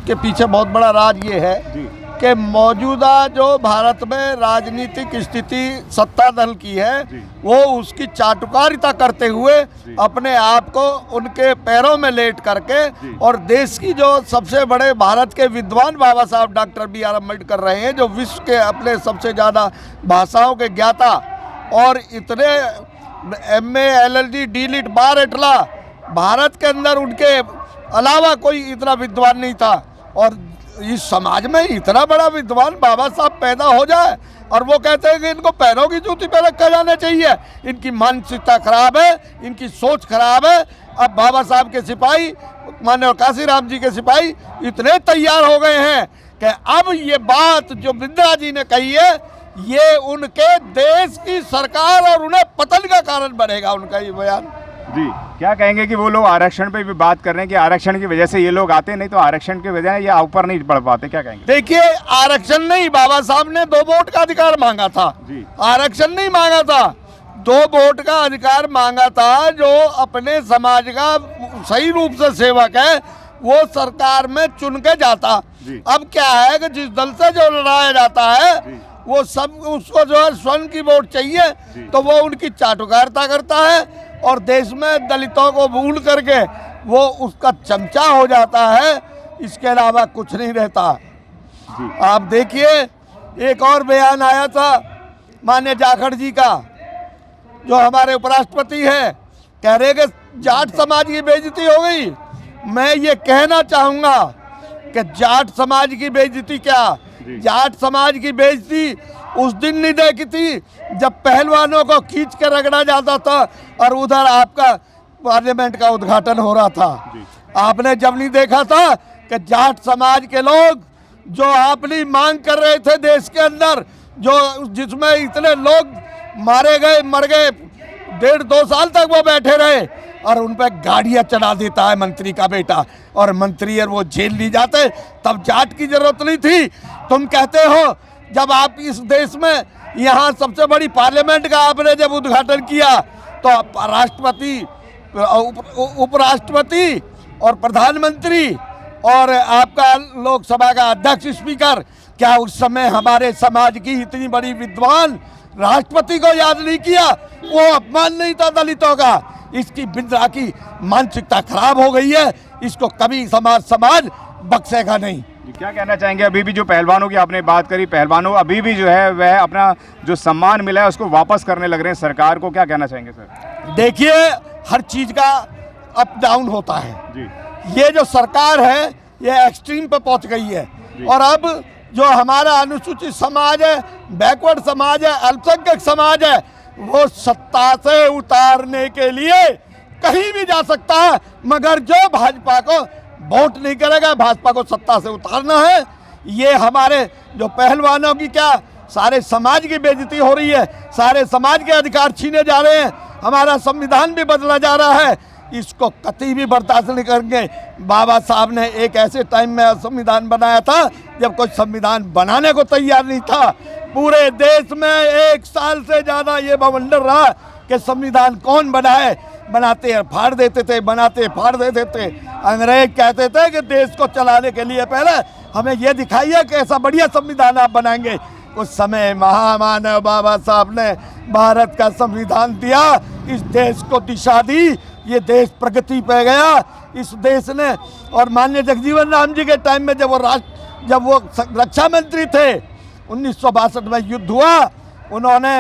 इसके पीछे बहुत बड़ा राज ये है कि मौजूदा जो भारत में राजनीतिक स्थिति सत्ता दल की है, वो उसकी चाटुकारिता करते हुए अपने आप को उनके पैरों में लेट करके और देश की जो सबसे बड़े भारत के विद्वान बाबा साहब डॉक्टर बी.आर. अम्बेडकर रहे हैं, जो विश्व के अपने सबसे ज़्यादा भाषाओं के ज्ञाता और इतने M.A. LL.D. D.Litt. बार एटला, भारत के अंदर उनके अलावा कोई इतना विद्वान नहीं था। और इस समाज में इतना बड़ा विद्वान बाबा साहब पैदा हो जाए और वो कहते हैं कि इनको पैरों की जूती पे रखा जाना चाहिए, इनकी मानसिकता खराब है, इनकी सोच खराब है। अब बाबा साहब के सिपाही, माननीय काशीराम जी के सिपाही इतने तैयार हो गए हैं कि अब ये बात जो बिंद्रा जी ने कही है, ये उनके देश की सरकार और उन्हें पतन का कारण बनेगा, उनका ये बयान। जी, क्या कहेंगे कि वो लोग आरक्षण पे भी बात कर रहे हैं कि आरक्षण की वजह से ये लोग आते, नहीं तो आरक्षण की वजह ये ऊपर नहीं बढ़ पाते, क्या कहेंगे? देखिए, आरक्षण नहीं, बाबा साहब ने 2 वोट का अधिकार मांगा था, आरक्षण नहीं मांगा था। 2 वोट का अधिकार मांगा था। जो अपने समाज का सही रूप से सेवक है वो सरकार में चुन के जाता। अब क्या है कि जिस दल से जो लड़ाया जाता है वो सब उसको जो है स्वर्ण की वोट चाहिए, तो वो उनकी चाटुकारिता करता है और देश में दलितों को भूल करके वो उसका चमचा हो जाता है। इसके अलावा कुछ नहीं रहता। आप देखिए, एक और बयान आया था माननीय जाखड़ जी का, जो हमारे उपराष्ट्रपति हैं, कह रहे कि जाट समाज की बेइज्जती हो गई। मैं ये कहना चाहूँगा कि जाट समाज की बेइज्जती क्या, जाट समाज की बेइज्जती उस दिन नहीं देखी थी जब पहलवानों को खींच कर रगड़ा जाता था और उधर आपका पार्लियामेंट का उद्घाटन हो रहा था। आपने जब नहीं देखा था कि जाट समाज के लोग जो अपनी मांग कर रहे थे देश के अंदर, जो जिसमें इतने लोग मारे गए, मर गए, 1.5-2 साल तक वो बैठे रहे और उन पर गाड़ियाँ चढ़ा देता है मंत्री का बेटा और मंत्री और वो जेल नहीं जाते, तब जाट की जरूरत नहीं थी। तुम कहते हो जब आप इस देश में यहाँ सबसे बड़ी पार्लियामेंट का आपने जब उद्घाटन किया तो राष्ट्रपति, उपराष्ट्रपति और प्रधानमंत्री और आपका लोकसभा का अध्यक्ष, स्पीकर, क्या उस समय हमारे समाज की इतनी बड़ी विद्वान राष्ट्रपति को याद नहीं किया? वो अपमान नहीं था दलितों का? इसकी बिंद्रा की मानसिकता खराब हो गई है, इसको कभी समाज बख्शेगा नहीं। क्या कहना चाहेंगे? अभी भी जो पहलवानों की आपने बात करी, पहलवानों अभी भी जो है वह अपना जो सम्मान मिला है उसको वापस करने लग रहे हैं सरकार को, क्या कहना चाहेंगे सर? देखिए, हर चीज का अप डाउन होता है जी। ये जो सरकार है ये एक्सट्रीम पे पहुंच गई है और अब जो हमारा अनुसूचित समाज है, बैकवर्ड समाज है, अल्पसंख्यक समाज है, वो सत्ता से उतारने के लिए कहीं भी जा सकता है, मगर जो भाजपा को वोट नहीं करेगा, भाजपा को सत्ता से उतारना है। ये हमारे जो पहलवानों की क्या सारे समाज की बेइज्जती हो रही है, सारे समाज के अधिकार छीने जा रहे हैं, हमारा संविधान भी बदला जा रहा है, इसको कतई भी बर्दाश्त नहीं करेंगे। बाबा साहब ने एक ऐसे टाइम में संविधान बनाया था जब कोई संविधान बनाने को तैयार नहीं था। पूरे देश में 1 साल से ज़्यादा ये बवंडर रहा कि संविधान कौन बनाए, बनाते फाड़ देते थे, बनाते फाड़ देते थे। अंग्रेज कहते थे कि देश को चलाने के लिए पहले हमें ये दिखाइए कि ऐसा बढ़िया संविधान आप बनाएंगे। उस समय महामानव बाबा साहब ने भारत का संविधान दिया, इस देश को दिशा दी, ये देश प्रगति पे गया इस देश ने। और माननीय जगजीवन राम जी के टाइम में जब वो रक्षा मंत्री थे, 1962 में युद्ध हुआ, उन्होंने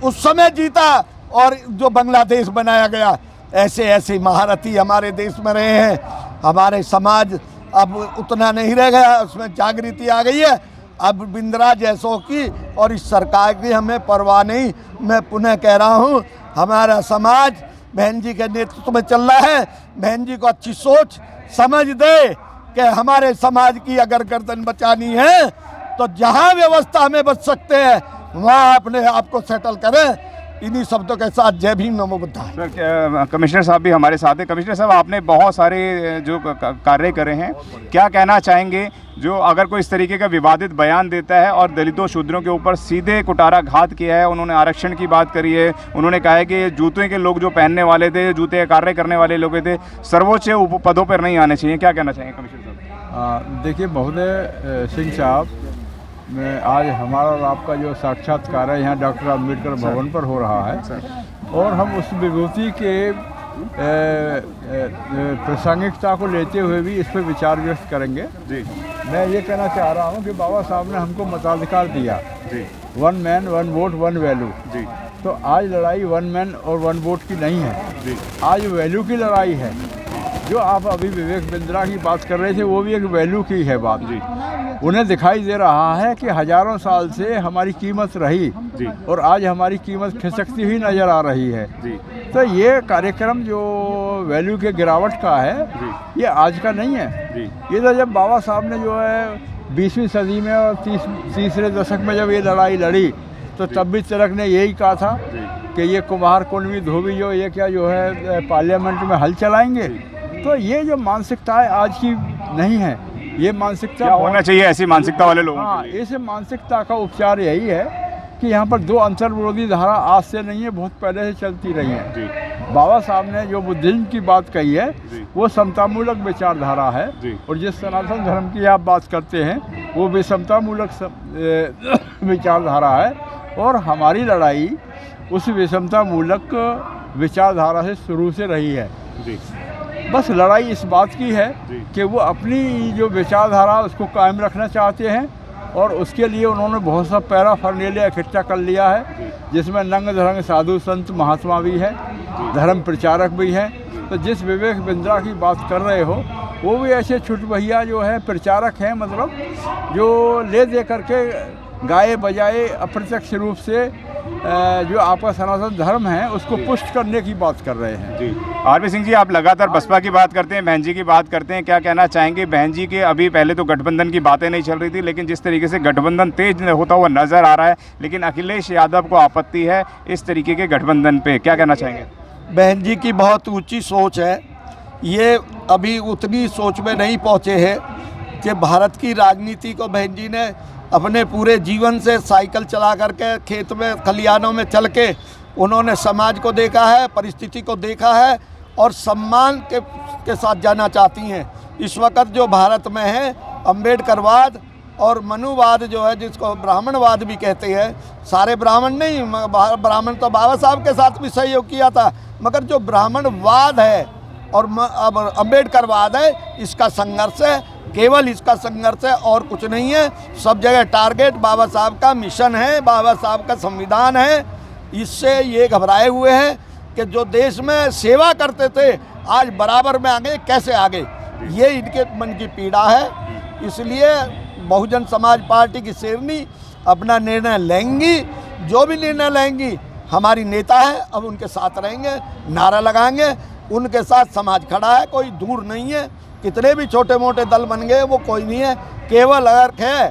उस समय जीता और जो बांग्लादेश बनाया गया। ऐसे ऐसे महारथी हमारे देश में रहे हैं। हमारे समाज अब उतना नहीं रह गया, उसमें जागृति आ गई है। अब बिंद्रा जैसों की और इस सरकार की हमें परवाह नहीं। मैं पुनः कह रहा हूँ, हमारा समाज बहन जी के नेतृत्व में चल रहा है। बहन जी को अच्छी सोच समझ दे कि हमारे समाज की अगर गर्दन बचानी है तो जहाँ व्यवस्था में बच सकते हैं वहाँ अपने आप को सेटल करें। इन्हीं शब्दों के साथ जय भीम नमो बुद्धाय। सर, कमिश्नर साहब भी हमारे साथ हैं। कमिश्नर साहब, आपने बहुत सारे जो कार्य करे हैं, क्या कहना चाहेंगे जो अगर कोई इस तरीके का विवादित बयान देता है और दलितों शूद्रों के ऊपर सीधे कुटाराघात किया है? उन्होंने आरक्षण की बात करी है, उन्होंने कहा है कि जूते के लोग जो पहनने वाले थे, जूते कार्य करने वाले लोग थे, सर्वोच्च पदों पर नहीं आने चाहिए। क्या कहना चाहेंगे कमिश्नर साहब? देखिए महोदय सिंह साहब, मैं आज हमारा और आपका जो साक्षात्कार है यहाँ डॉक्टर अम्बेडकर भवन पर हो रहा है और हम उस विभूति के प्रासंगिकता को लेते हुए भी इस पर विचार व्यक्त करेंगे। जी। मैं ये कहना चाह रहा हूँ कि बाबा साहब ने हमको मताधिकार दिया, जी। 1 मैन 1 वोट 1 वैल्यू। जी। तो आज लड़ाई 1 मैन और 1 वोट की नहीं है, जी। आज वैल्यू की लड़ाई है। जो आप अभी विवेक बिंद्रा की बात कर रहे थे वो भी एक वैल्यू की है बात। जी। उन्हें दिखाई दे रहा है कि हजारों साल से हमारी कीमत रही जी। और आज हमारी कीमत खिसकती हुई नज़र आ रही है। जी। तो ये कार्यक्रम जो वैल्यू के गिरावट का है जी। ये आज का नहीं है। जी। ये तो जब बाबा साहब ने जो है 20वीं सदी में और तीसरे दशक में जब ये लड़ाई लड़ी तो तब भी तिलक ने यही कहा था कि ये कुम्हार कुंडवी धोबी जो ये क्या जो है पार्लियामेंट में हल चलाएंगे। तो ये जो मानसिकता है आज की नहीं है, ये मानसिकता क्या होना चाहिए ऐसी मानसिकता वाले लोगों हाँ, के लिए? इस मानसिकता का उपचार यही है कि यहाँ पर 2 अंतर्विरोधी धारा आज से नहीं है, बहुत पहले से चलती रही है। जी। बाबा साहब ने जो बुद्धिज्म की बात कही है जी। वो समतामूलक विचारधारा है जी। और जिस सनातन धर्म की आप बात करते हैं वो विषमतामूलक विचारधारा है और हमारी लड़ाई उस विषमतामूलक विचारधारा से शुरू से रही है। जी। बस लड़ाई इस बात की है जी। कि वो अपनी जो विचारधारा उसको कायम रखना चाहते हैं और उसके लिए उन्होंने बहुत सा पैराफर्नेलिया इकट्ठा कर लिया है जिसमें नंग धरंग साधु संत महात्मा भी है, धर्म प्रचारक भी हैं। तो जिस विवेक बिंद्रा की बात कर रहे हो वो भी ऐसे छुटभैया जो है प्रचारक हैं, मतलब जो ले दे करके गाए बजाए अप्रत्यक्ष रूप से जो आपका सनातन धर्म है उसको पुष्ट करने की बात कर रहे हैं। जी। आरपी सिंह जी, आप लगातार बसपा की बात करते हैं, बहन जी की बात करते हैं, क्या कहना चाहेंगे? बहन जी के अभी पहले तो गठबंधन की बातें नहीं चल रही थी, लेकिन जिस तरीके से गठबंधन तेज होता हुआ नजर आ रहा है, लेकिन अखिलेश यादव को आपत्ति है इस तरीके के गठबंधन पे, क्या कहना चाहेंगे? बहन जी की बहुत ऊंची सोच है, ये अभी उतनी सोच में नहीं पहुँचे हैं कि भारत की राजनीति को बहन जी ने अपने पूरे जीवन से साइकिल चला करके खेत में खलिहानों में चल के उन्होंने समाज को देखा है, परिस्थिति को देखा है और सम्मान के साथ जाना चाहती हैं। इस वक्त जो भारत में है अम्बेडकरवाद और मनुवाद जो है, जिसको ब्राह्मणवाद भी कहते हैं, सारे ब्राह्मण नहीं, ब्राह्मण तो बाबा साहब के साथ भी सहयोग किया था, मगर जो ब्राह्मणवाद है और अब अम्बेडकरवाद है, इसका संघर्ष है, केवल इसका संघर्ष है और कुछ नहीं है। सब जगह टारगेट बाबा साहब का मिशन है, बाबा साहब का संविधान है। इससे ये घबराए हुए हैं कि जो देश में सेवा करते थे आज बराबर में आगे कैसे आगे, ये इनके मन की पीड़ा है। इसलिए बहुजन समाज पार्टी की शेरनी अपना निर्णय लेंगी, जो भी निर्णय लेंगी हमारी नेता है, अब उनके साथ रहेंगे, नारा लगाएंगे, उनके साथ समाज खड़ा है, कोई दूर नहीं है। कितने भी छोटे मोटे दल बन गए वो कोई नहीं है, केवल अगर है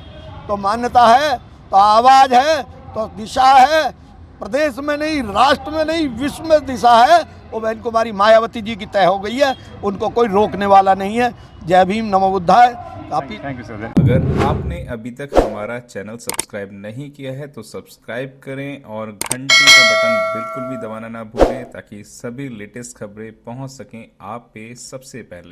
तो मान्यता है, तो आवाज़ है, तो दिशा है, प्रदेश में नहीं, राष्ट्र में नहीं, विश्व में दिशा है, वो बहन कुमारी मायावती जी की तय हो गई है, उनको कोई रोकने वाला नहीं है। जय भीम, नमो बुद्धाय। काफी थैंक यू सर। अगर आपने अभी तक हमारा चैनल सब्सक्राइब नहीं किया है तो सब्सक्राइब करें और घंटी का बटन बिल्कुल भी दबाना ना भूलें ताकि सभी लेटेस्ट खबरें पहुंच सकें आप पे सबसे पहले।